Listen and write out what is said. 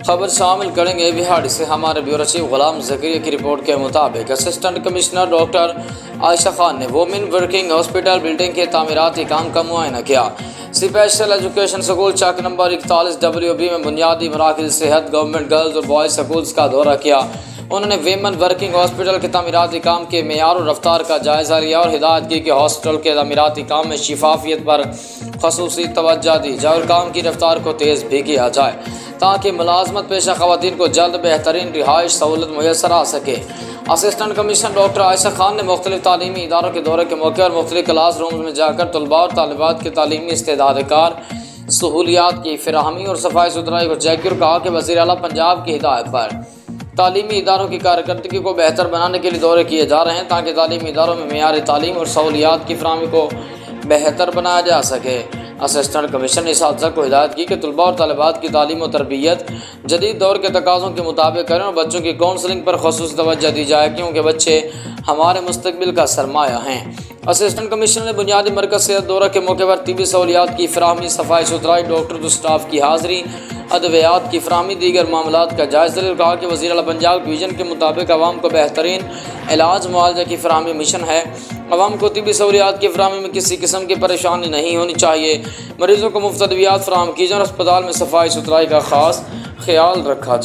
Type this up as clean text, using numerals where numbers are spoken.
खबर शामिल करेंगे बिहाड़ी से। हमारे ब्यूरो चीफ गुलाम ज़करिया की रिपोर्ट के मुताबिक assistant commissioner doctor Ayesha Khan ने वुमेन वर्किंग हॉस्पिटल बिल्डिंग के तामीराती काम का मुआयना किया। स्पेशल एजुकेशन स्कूल चक नंबर 41 WB में बुनियादी मराकज़ सेहत, गवर्नमेंट गर्ल्स और बॉयज़ स्कूल्स का दौरा किया। उन्होंने वेमन वर्किंग हॉस्पिटल के तामीराती काम के मेयार और रफ्तार का जायज़ा लिया और हिदायत की कि हॉस्पिटल के तामीराती काम में शिफाफियत पर खसूसी तवज्जो दी जाए और काम की रफ्तार को तेज़ भी किया जाए ताकि मुलाजमत पेशा ख़वातीन को जल्द बेहतरीन रिहाइश सहूलत मुयसर आ सके। Assistant commissioner doctor Ayesha Khan ने मुख्तलिफ तालीमी इदारों के दौरे के मौके और मुख्तलिफ क्लास रूम में जाकर तलबा और तालिबात के तालीमी इस्तेदादकार सहूलियात की फ़राहमी और सफाई सुथराई को चेक किया और कहा कि वज़ीर आला पंजाब की हिदायत पर तालीमी इदारों की कारकर्दगी को बेहतर बनाने के लिए दौरे किए जा रहे हैं ताकि तालीमी इदारों में मेयारी तालीम और सहूलियात की फ़राहमी को बेहतर बनाया जा सके। असिस्टेंट कमिश्नर ने इस हादसा को हिदायत की कि तलबा और तालिबात की तालीम और तरबियत जदीद दौर के तकाज़ों के मुताबिक करें और बच्चों की काउंसलिंग पर ख़ुसूस तवज्जो दी जाए क्योंकि बच्चे हमारे मुस्तकबिल का सरमाया हैं। असिस्टेंट कमिश्नर ने बुनियादी मरकज़ सेहत दौरा के मौके पर तिबी सहूलियात की फ़राहमी, सफाई सुथराई, डॉक्टर और स्टाफ की हाज़िरी, अद्वियात की फ़राहमी, दीगर मामलात का जायज़ा लिया। कहा कि वज़ीर आला पंजाब के विजन के मुताबिक आवाम को बेहतरीन इलाज मुआवजा की फ़राहमी मिशन है। आवाम को तिबी सहूलियात की फ़राहमी में किसी किस्म की परेशानी नहीं होनी चाहिए। मरीज़ों को मुफ्त अद्वियात फ़राहम की जाए और अस्पताल में सफाई सुथराई का ख़ास ख्याल रखा जाए।